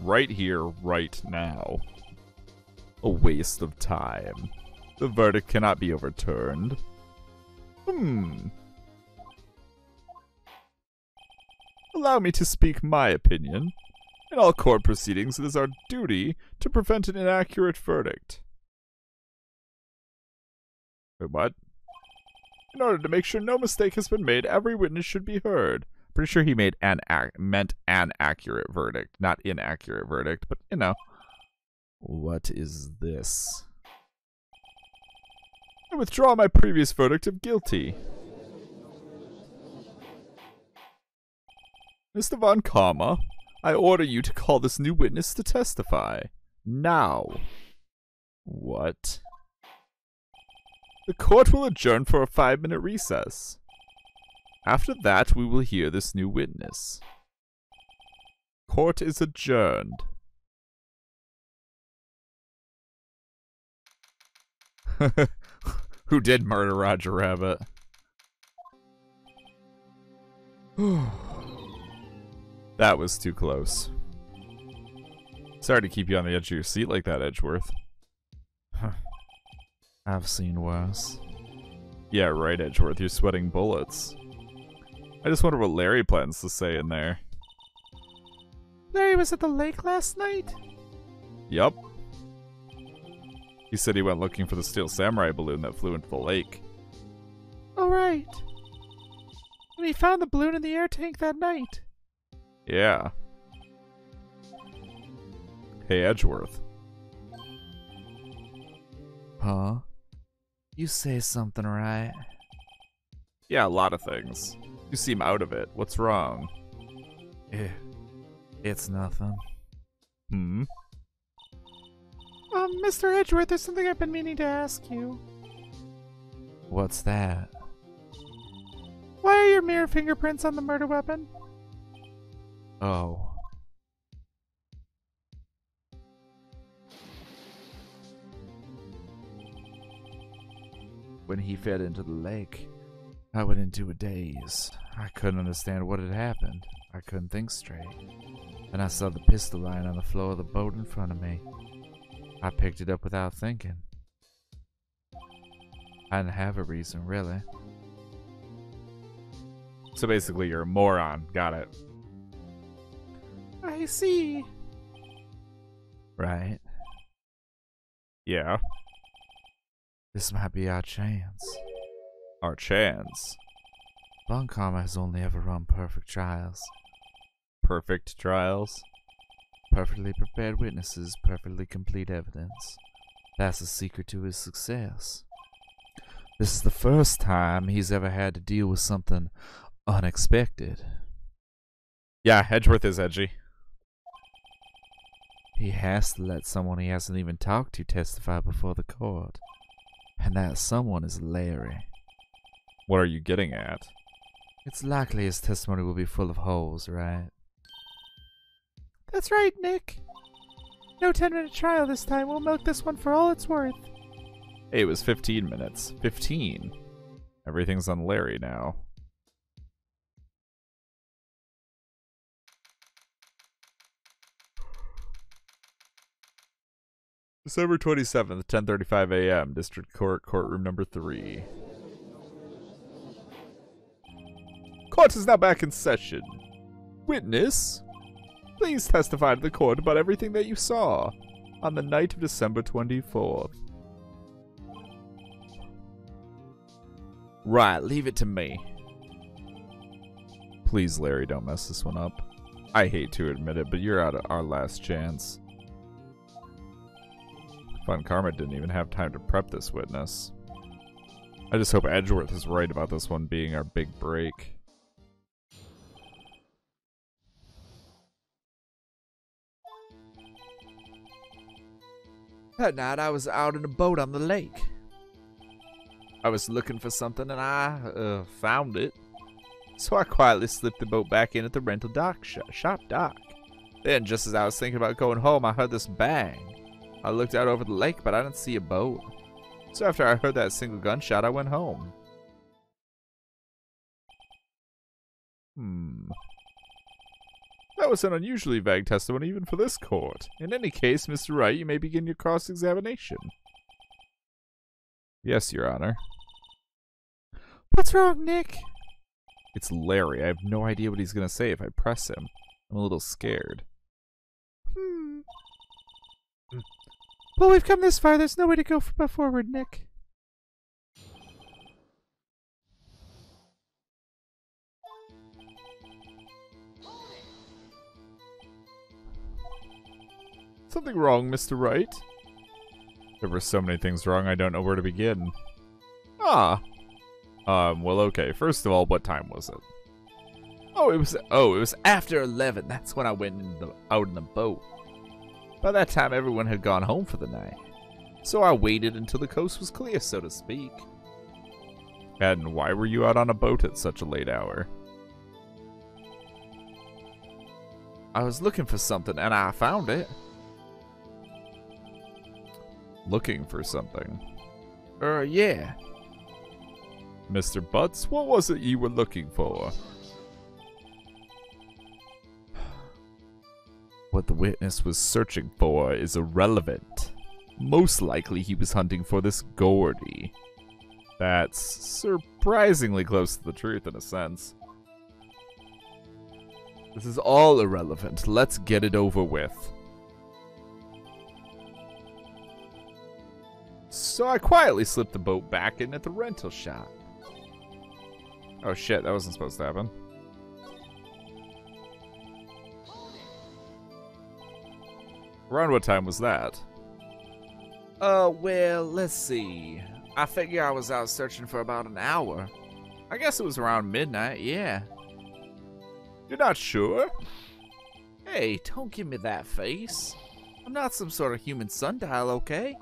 Right here, right now. A waste of time. The verdict cannot be overturned. Allow me to speak my opinion. In all court proceedings, it is our duty to prevent an inaccurate verdict. Wait, what? In order to make sure no mistake has been made, every witness should be heard. Pretty sure he meant an accurate verdict, not inaccurate verdict, but you know. What is this? I withdraw my previous verdict of guilty. Mr. Von Karma, I order you to call this new witness to testify. Now. What? The court will adjourn for a 5-minute recess. After that, we will hear this new witness. Court is adjourned. Who did murder Roger Rabbit? That was too close. Sorry to keep you on the edge of your seat like that, Edgeworth. I've seen worse. Yeah, right, Edgeworth. You're sweating bullets. I just wonder what Larry plans to say in there. Larry was at the lake last night? Yup. He said he went looking for the Steel Samurai balloon that flew into the lake. Oh, right. And he found the balloon in the air tank that night. Yeah. Hey, Edgeworth. Huh? You say something, right? Yeah, a lot of things. You seem out of it. What's wrong? It's nothing. Mr. Edgeworth, there's something I've been meaning to ask you. What's that? Why are your mirror fingerprints on the murder weapon? Oh. When he fell into the lake, I went into a daze. I couldn't understand what had happened. I couldn't think straight. And I saw the pistol lying on the floor of the boat in front of me. I picked it up without thinking. I didn't have a reason, really. So basically, you're a moron. Got it. I see. Right? Yeah. This might be our chance. Our chance. Von Karma has only ever run perfect trials. Perfect trials? Perfectly prepared witnesses, perfectly complete evidence. That's the secret to his success. This is the first time he's ever had to deal with something unexpected. Yeah, Edgeworth is edgy. He has to let someone he hasn't even talked to testify before the court. And that someone is Larry. What are you getting at? It's likely his testimony will be full of holes, right? That's right, Nick. No 10-minute trial this time. We'll milk this one for all it's worth. Hey, it was 15 minutes. 15. Everything's on Larry now. December 27th, 10:35 a.m. District Court, courtroom number 3. Court is now back in session. Witness, please testify to the court about everything that you saw on the night of December 24th. Right, leave it to me. Please, Larry, don't mess this one up. I hate to admit it, but you're out of our last chance. Von Karma didn't even have time to prep this witness. I just hope Edgeworth is right about this one being our big break. That night I was out in a boat on the lake. I was looking for something and I found it. So I quietly slipped the boat back in at the rental shop dock. Then, just as I was thinking about going home, I heard this bang. I looked out over the lake, but I didn't see a boat. So after I heard that single gunshot, I went home. That That was an unusually vague testimony even for this court. In any case, Mr. Wright, you may begin your cross-examination. Yes, Your Honor. What's wrong, Nick? It's Larry. I have no idea what he's going to say if I press him. I'm a little scared. Well, we've come this far. There's no way to go but forward, Nick. Something wrong, Mr. Wright? There were so many things wrong, I don't know where to begin. Well, okay. First of all, what time was it? Oh, it was after 11. That's when I went out in the boat. By that time, everyone had gone home for the night. So I waited until the coast was clear, so to speak. And why were you out on a boat at such a late hour? I was looking for something, and I found it. Looking for something? Yeah. Mr. Butts, what was it you were looking for? What the witness was searching for is irrelevant. Most likely he was hunting for this Gordy. That's surprisingly close to the truth in a sense. This is all irrelevant. Let's get it over with. So I quietly slipped the boat back in at the rental shop. Oh shit, that wasn't supposed to happen. Around what time was that? Well, let's see. I figure I was out searching for about an hour. I guess it was around midnight, yeah. You're not sure? Hey, don't give me that face. I'm not some sort of human sundial, okay?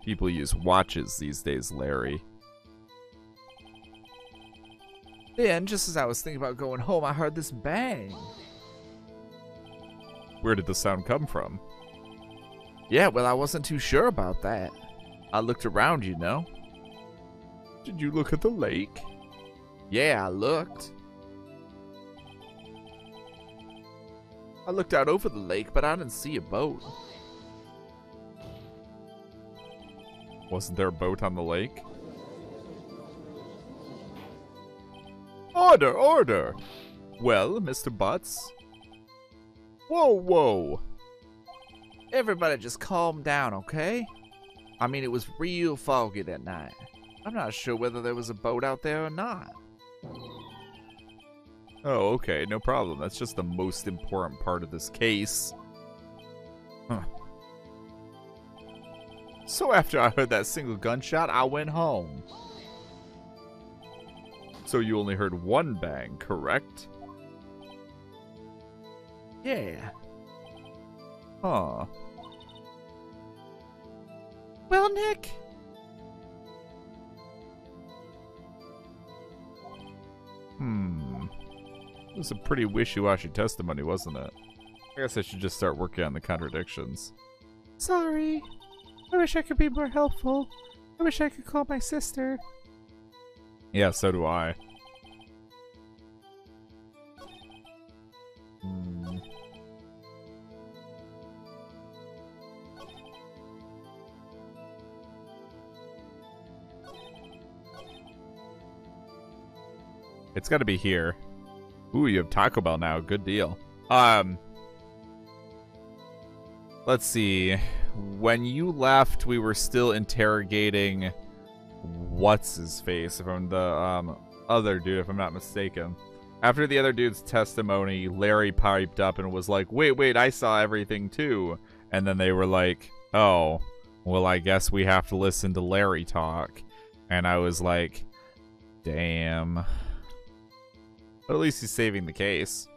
People use watches these days, Larry. Then, just as I was thinking about going home, I heard this bang. Where did the sound come from? Yeah, well, I wasn't too sure about that. I looked around, you know. Did you look at the lake? Yeah, I looked. I looked out over the lake, but I didn't see a boat. Wasn't there a boat on the lake? Order, order! Well, Mr. Butts? Whoa, whoa! Everybody just calm down, okay? I mean, it was real foggy that night. I'm not sure whether there was a boat out there or not. Oh, okay, no problem. That's just the most important part of this case. Huh. So after I heard that single gunshot, I went home. So you only heard one bang, correct? Yeah. Huh. Well, Nick? It was a pretty wishy-washy testimony, wasn't it? I guess I should just start working on the contradictions. Sorry. I wish I could be more helpful. I wish I could call my sister. Yeah, so do I. It's gotta be here. Ooh, you have Taco Bell now. Good deal. Let's see. When you left, we were still interrogating what's-his-face, if I'm the other dude, if I'm not mistaken. After the other dude's testimony, Larry piped up and was like, wait, I saw everything too. And then they were like, oh, well, I guess we have to listen to Larry talk. And I was like, damn. But at least he's saving the case.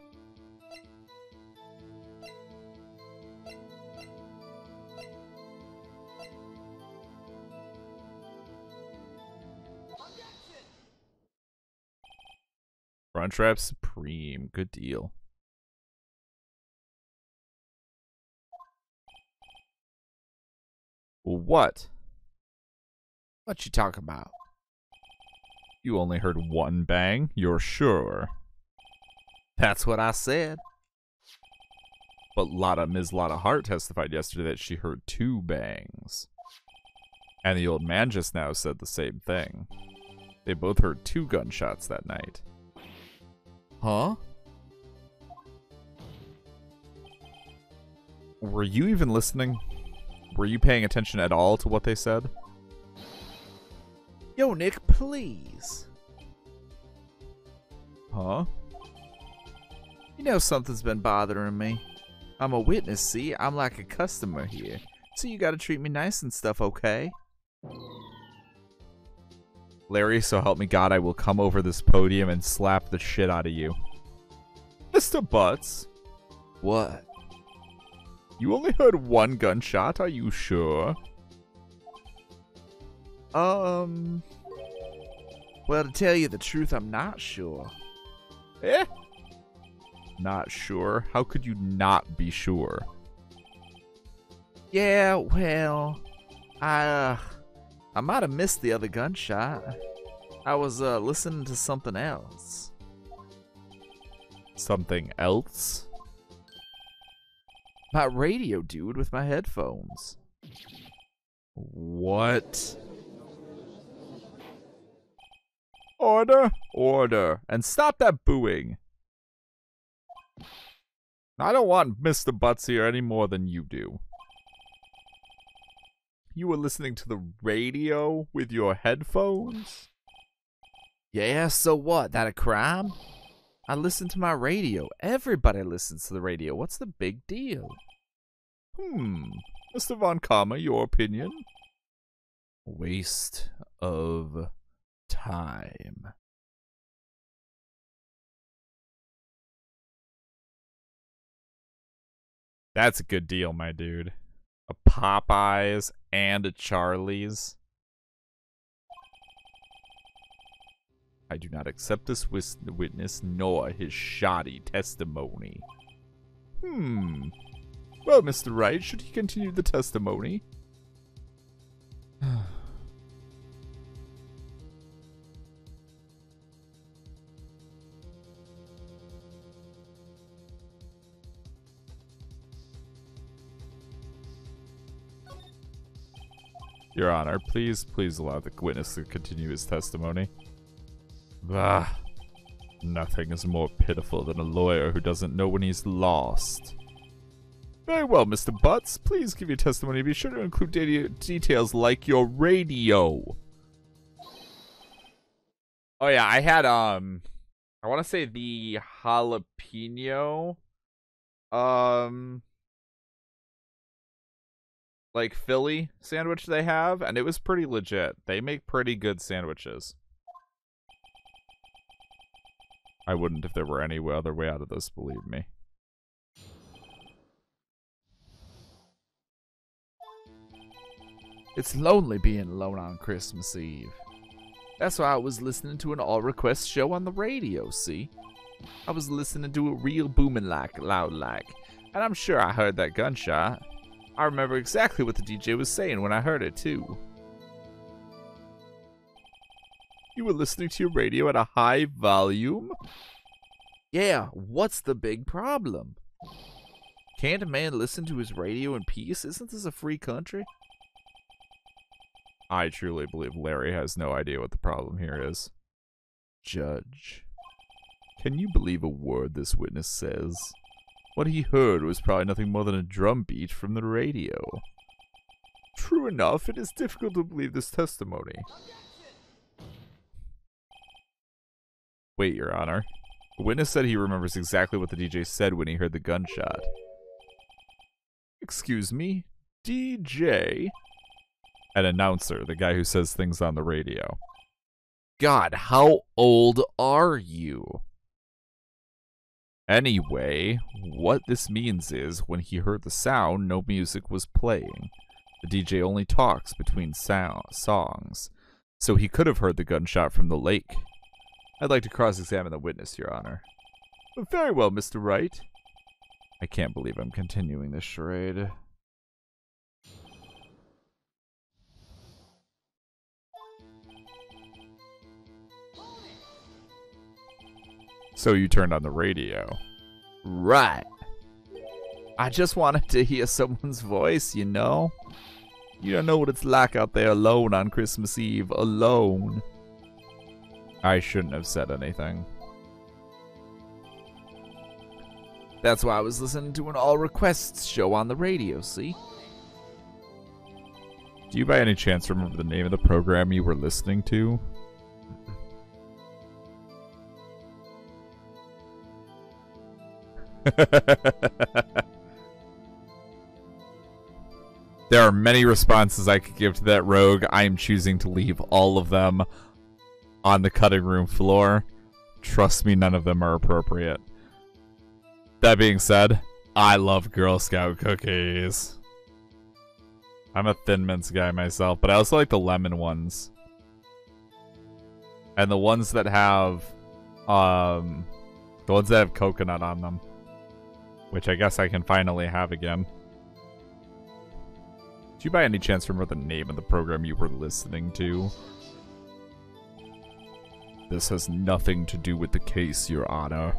Crunchwrap Supreme. Good deal. What? What you talking about? You only heard one bang? You're sure? That's what I said. But Ms. Lotta Hart testified yesterday that she heard 2 bangs. And the old man just now said the same thing. They both heard 2 gunshots that night. Huh? Were you even listening? Were you paying attention at all to what they said? Yo, Nick, please. Huh? You know something's been bothering me. I'm a witness, see? I'm like a customer here. So you gotta treat me nice and stuff, okay? Larry, so help me God, I will come over this podium and slap the shit out of you. Mr. Butts. What? You only heard 1 gunshot, are you sure? Well, to tell you the truth, I'm not sure. Eh? Not sure? How could you not be sure? Yeah, well, I might have missed the other gunshot. I was, listening to something else. Something else? My radio, dude, with my headphones. What? Order, order, and stop that booing. I don't want Mr. Butts here any more than you do. You were listening to the radio with your headphones? Yeah, so what? That a crime? I listen to my radio. Everybody listens to the radio. What's the big deal? Mr. Von Karma, your opinion? Waste of time. That's a good deal, my dude. A Popeyes and a Charlie's. I do not accept this witness nor his shoddy testimony. Well, Mr. Wright, should he continue the testimony? Your Honor, please allow the witness to continue his testimony. Nothing is more pitiful than a lawyer who doesn't know when he's lost. Very well, Mr. Butts. Please give your testimony. Be sure to include details like your radio. Oh yeah, I had I want to say the jalapeno like Philly sandwich they have, and it was pretty legit. They make pretty good sandwiches. I wouldn't if there were any other way out of this, believe me. It's lonely being alone on Christmas Eve. That's why I was listening to an all-request show on the radio, see? I was listening to it real booming like, loud like, and I'm sure I heard that gunshot. I remember exactly what the DJ was saying when I heard it, too. You were listening to your radio at a high volume? Yeah, what's the big problem? Can't a man listen to his radio in peace? Isn't this a free country? I truly believe Larry has no idea what the problem here is. Judge, can you believe a word this witness says? What he heard was probably nothing more than a drum beat from the radio. True enough, it is difficult to believe this testimony. Wait, Your Honor. The witness said he remembers exactly what the DJ said when he heard the gunshot. Excuse me? DJ? An announcer, the guy who says things on the radio. God, how old are you? Anyway, what this means is, when he heard the sound, no music was playing. The DJ only talks between songs, so he could have heard the gunshot from the lake. I'd like to cross-examine the witness, Your Honor. Very well, Mr. Wright. I can't believe I'm continuing this charade. So you turned on the radio. Right. I just wanted to hear someone's voice, you know? You don't know what it's like out there alone on Christmas Eve. Alone. I shouldn't have said anything. That's why I was listening to an all requests show on the radio, see? Do you by any chance remember the name of the program you were listening to? There are many responses I could give to that rogue. I am choosing to leave all of them on the cutting room floor. Trust me, none of them are appropriate. That being said, I love Girl Scout cookies. I'm a Thin Mints guy myself, but I also like the lemon ones. And the ones that have, coconut on them. Which I guess I can finally have again. Do you by any chance remember the name of the program you were listening to? This has nothing to do with the case, Your Honor.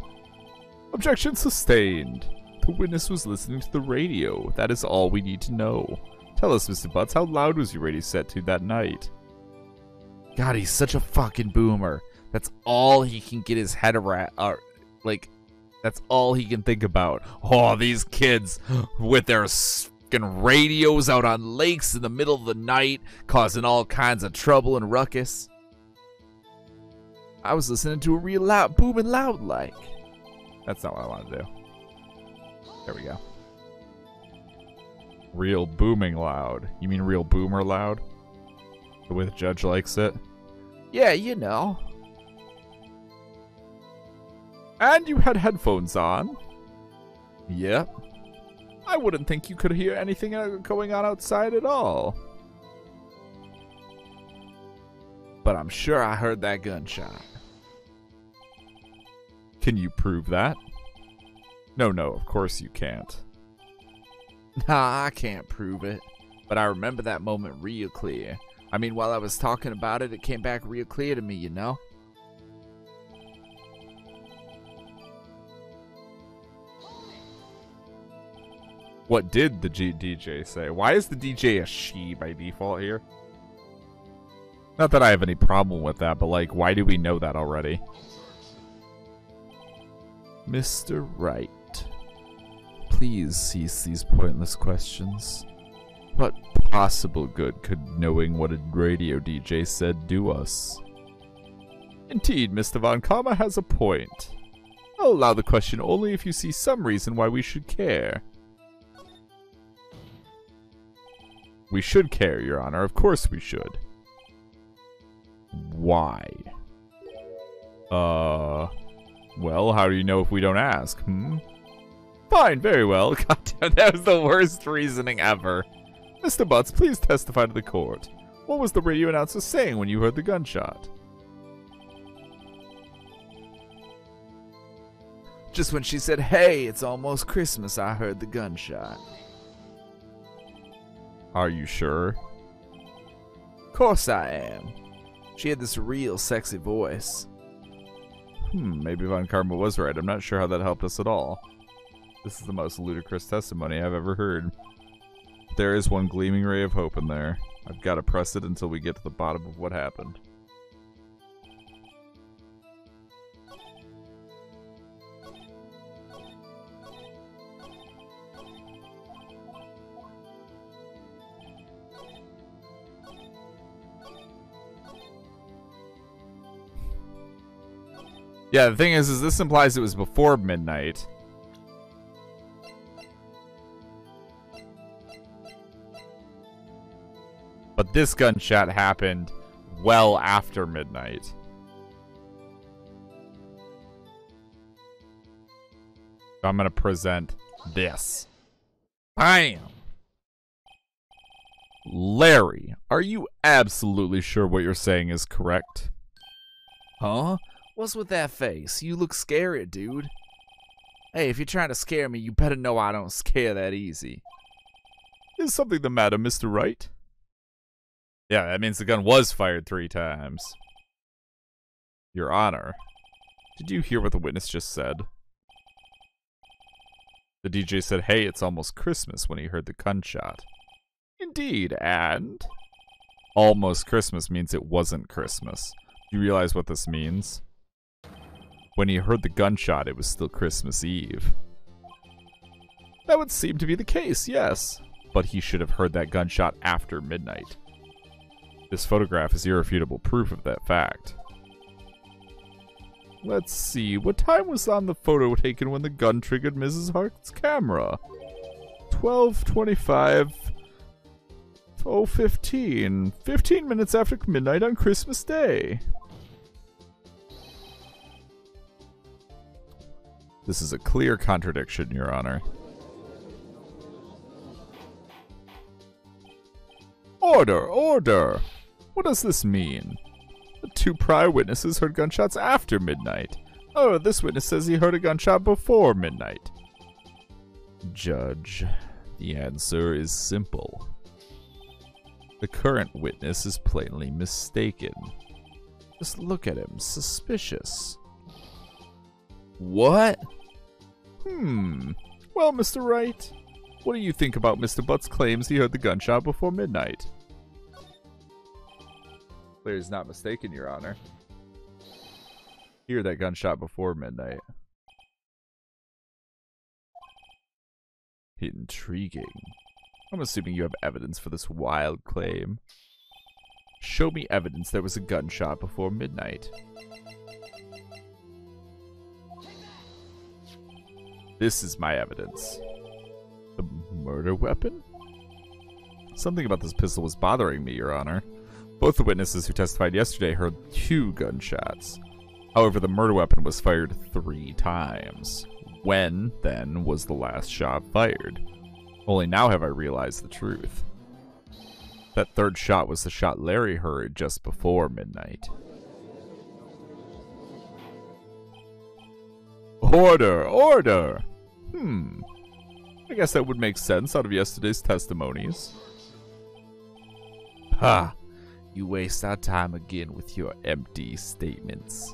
Objection sustained. The witness was listening to the radio. That is all we need to know. Tell us, Mr. Butts, how loud was your radio set to that night? God, he's such a fucking boomer. That's all he can get his head around. That's all he can think about. Oh, these kids with their fucking radios out on lakes in the middle of the night, causing all kinds of trouble and ruckus. I was listening to a real loud, booming loud like. That's not what I want to do. There we go. Real booming loud. You mean real boomer loud? The way the judge likes it? Yeah, you know. And you had headphones on? Yep. I wouldn't think you could hear anything going on outside at all. But I'm sure I heard that gunshot. Can you prove that? No, of course you can't. Nah, I can't prove it. But I remember that moment real clear. I mean, while I was talking about it, it came back real clear to me, you know? What did the DJ say? Why is the DJ a she by default here? Not that I have any problem with that, but like, why do we know that already? Mr. Wright, please cease these pointless questions. What possible good could knowing what a radio DJ said do us? Indeed, Mr. Von Karma has a point. I'll allow the question only if you see some reason why we should care. We should care, Your Honor. Of course we should. Why? Well, how do you know if we don't ask, Fine, very well. Goddamn, that was the worst reasoning ever. Mr. Butts, please testify to the court. What was the radio announcer saying when you heard the gunshot? Just when she said, hey, it's almost Christmas, I heard the gunshot. Are you sure? Course I am. She had this real sexy voice. Maybe Von Karma was right. I'm not sure how that helped us at all. This is the most ludicrous testimony I've ever heard. There is one gleaming ray of hope in there. I've got to press it until we get to the bottom of what happened. Yeah, the thing is this implies it was before midnight. But this gunshot happened well after midnight. I'm going to present this. Bam! Larry, are you absolutely sure what you're saying is correct? Huh? What's with that face? You look scary, dude. Hey, if you're trying to scare me, you better know I don't scare that easy. Is something the matter, Mr. Wright? Yeah, that means the gun was fired 3 times. Your Honor, Did you hear what the witness just said? The DJ said, "Hey, it's almost Christmas," when he heard the gunshot. Indeed, and almost Christmas means it wasn't Christmas. Do you realize what this means? When he heard the gunshot, it was still Christmas Eve. That would seem to be the case, yes. But he should have heard that gunshot after midnight. This photograph is irrefutable proof of that fact. Let's see, what time was on the photo taken when the gun triggered Mrs. Hart's camera? 12:25. 0:15. 15 minutes after midnight on Christmas Day. This is a clear contradiction, Your Honor. Order! Order! What does this mean? The two prior witnesses heard gunshots after midnight. Oh, this witness says he heard a gunshot before midnight. Judge, the answer is simple. The current witness is plainly mistaken. Just look at him, suspicious. What? Well, Mr. Wright, what do you think about Mr. Butt's claims he heard the gunshot before midnight? Player's not mistaken, Your Honor. Hear that gunshot before midnight. Intriguing. I'm assuming you have evidence for this wild claim. Show me evidence there was a gunshot before midnight. This is my evidence. The murder weapon? Something about this pistol was bothering me, Your Honor. Both the witnesses who testified yesterday heard 2 gunshots. However, the murder weapon was fired 3 times. When, then, was the last shot fired? Only now have I realized the truth. That third shot was the shot Larry heard just before midnight. Order! Order! I guess that would make sense out of yesterday's testimonies. Ha! You waste our time again with your empty statements.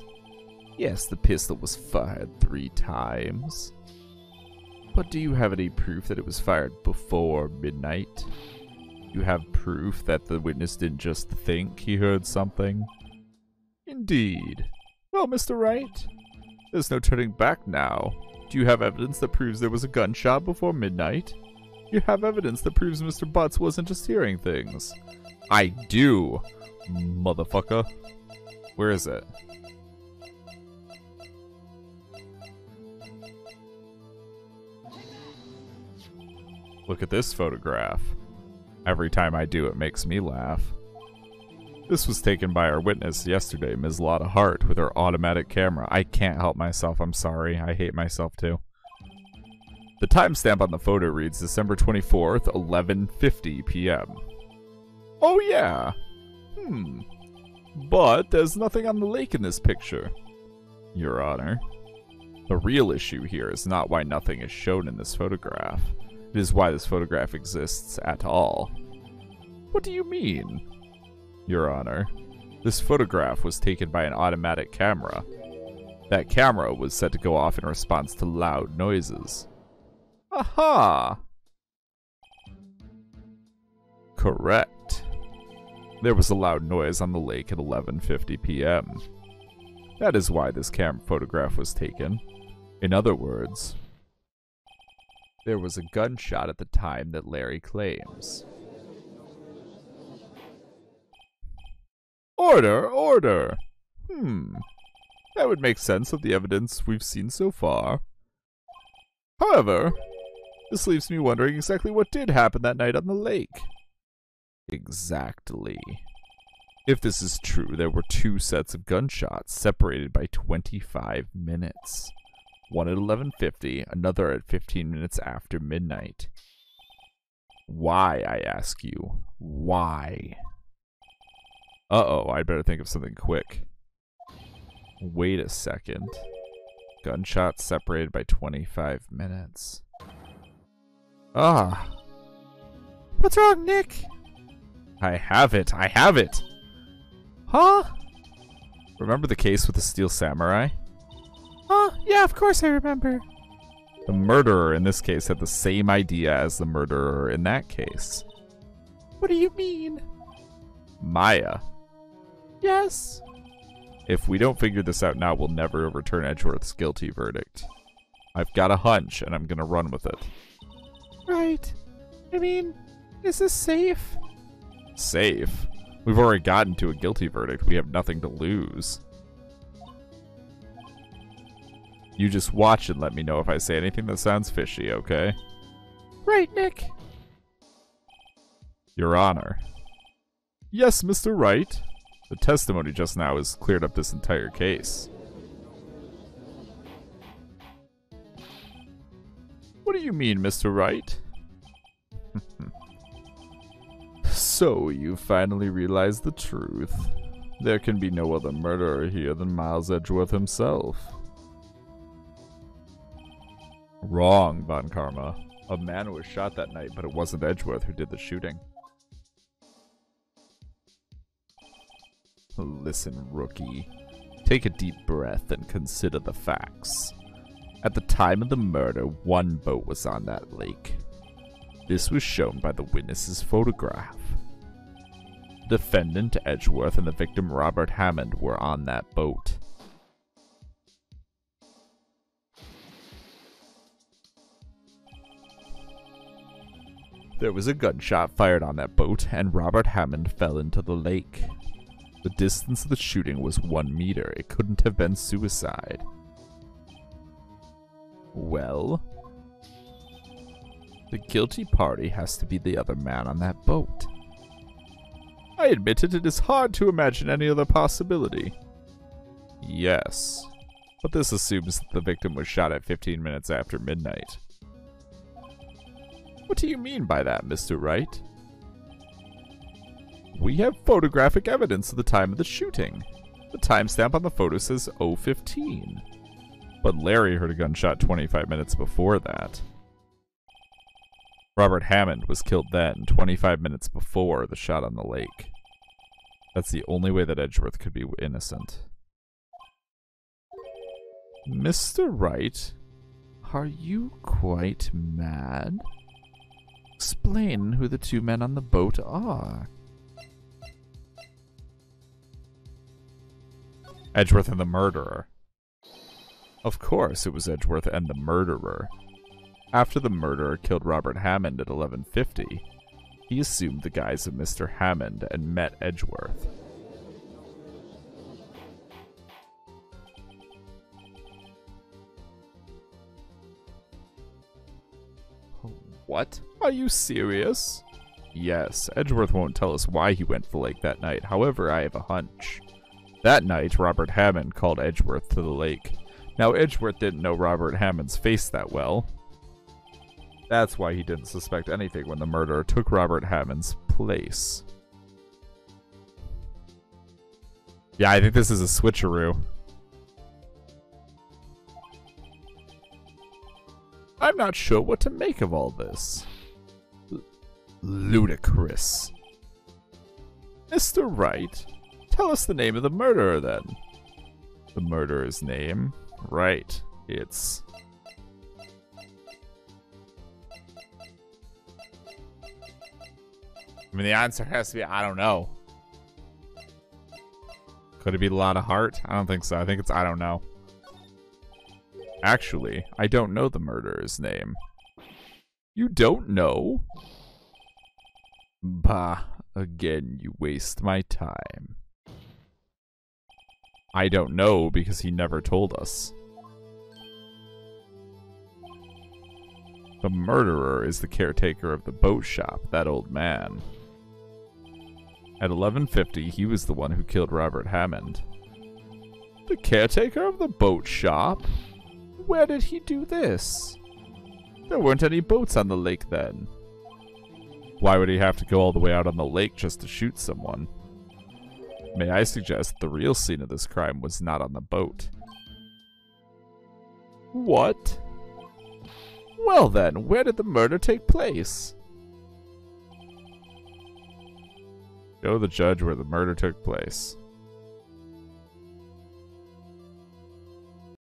Yes, the pistol was fired 3 times. But do you have any proof that it was fired before midnight? You have proof that the witness didn't just think he heard something? Indeed. Well, Mr. Wright, there's no turning back now. Do you have evidence that proves there was a gunshot before midnight? You have evidence that proves Mr. Butts wasn't just hearing things. I do, motherfucker. Where is it? Look at this photograph. Every time I do, it makes me laugh. This was taken by our witness yesterday, Ms. Lotta Hart, with her automatic camera. I can't help myself, I'm sorry. I hate myself too. The timestamp on the photo reads December 24th, 11:50 p.m. Oh yeah! But there's nothing on the lake in this picture, Your Honor. The real issue here is not why nothing is shown in this photograph. It is why this photograph exists at all. What do you mean? Your Honor, this photograph was taken by an automatic camera. That camera was set to go off in response to loud noises. Aha! Correct. There was a loud noise on the lake at 11:50 p.m. That is why this photograph was taken. In other words, there was a gunshot at the time that Larry claims. Order! Order! That would make sense of the evidence we've seen so far. However, this leaves me wondering exactly what did happen that night on the lake. Exactly. If this is true, there were 2 sets of gunshots separated by 25 minutes. One at 11:50, another at 15 minutes after midnight. Why, I ask you? Why? Uh-oh, I'd better think of something quick. Wait a second. Gunshots separated by 25 minutes. Ah. What's wrong, Nick? I have it! I have it! Huh? Remember the case with the Steel Samurai? Oh, yeah, of course I remember. The murderer in this case had the same idea as the murderer in that case. What do you mean? Maya. Yes? If we don't figure this out now, we'll never overturn Edgeworth's guilty verdict. I've got a hunch, and I'm gonna run with it. Right. I mean, is this safe? Safe? We've already gotten to a guilty verdict. We have nothing to lose. You just watch and let me know if I say anything that sounds fishy, okay? Right, Nick. Your Honor. Yes, Mr. Wright. The testimony just now has cleared up this entire case. What do you mean, Mr. Wright? So, you finally realized the truth. There can be no other murderer here than Miles Edgeworth himself. Wrong, Von Karma. A man was shot that night, but it wasn't Edgeworth who did the shooting. Listen, rookie. Take a deep breath and consider the facts. At the time of the murder, one boat was on that lake. This was shown by the witness's photograph. The defendant, Edgeworth, and the victim, Robert Hammond, were on that boat. There was a gunshot fired on that boat, and Robert Hammond fell into the lake. The distance of the shooting was 1 meter. It couldn't have been suicide. Well, the guilty party has to be the other man on that boat. I admit it is hard to imagine any other possibility. Yes, but this assumes that the victim was shot at 15 minutes after midnight. What do you mean by that, Mr. Wright? We have photographic evidence of the time of the shooting. The timestamp on the photo says 0:15. But Larry heard a gunshot 25 minutes before that. Robert Hammond was killed then, 25 minutes before the shot on the lake. That's the only way that Edgeworth could be innocent. Mr. Wright, are you quite mad? Explain who the two men on the boat are. Edgeworth and the murderer. Of course it was Edgeworth and the murderer. After the murderer killed Robert Hammond at 11:50, he assumed the guise of Mr. Hammond and met Edgeworth. What? Are you serious? Yes, Edgeworth won't tell us why he went to the lake that night. However, I have a hunch. That night, Robert Hammond called Edgeworth to the lake. Now, Edgeworth didn't know Robert Hammond's face that well. That's why he didn't suspect anything when the murderer took Robert Hammond's place. Yeah, I think this is a switcheroo. I'm not sure what to make of all this. Ludicrous. Mr. Wright, tell us the name of the murderer then. The murderer's name? Right. It's... I mean, the answer has to be, I don't know. Could it be Lotta Hart? I don't think so. I think it's, I don't know. Actually, I don't know the murderer's name. You don't know? Bah, again, you waste my time. I don't know because he never told us. The murderer is the caretaker of the boat shop, that old man. At 11:50, he was the one who killed Robert Hammond. The caretaker of the boat shop? Where did he do this? There weren't any boats on the lake then. Why would he have to go all the way out on the lake just to shoot someone? May I suggest the real scene of this crime was not on the boat? What? Well then, where did the murder take place? Show the judge where the murder took place.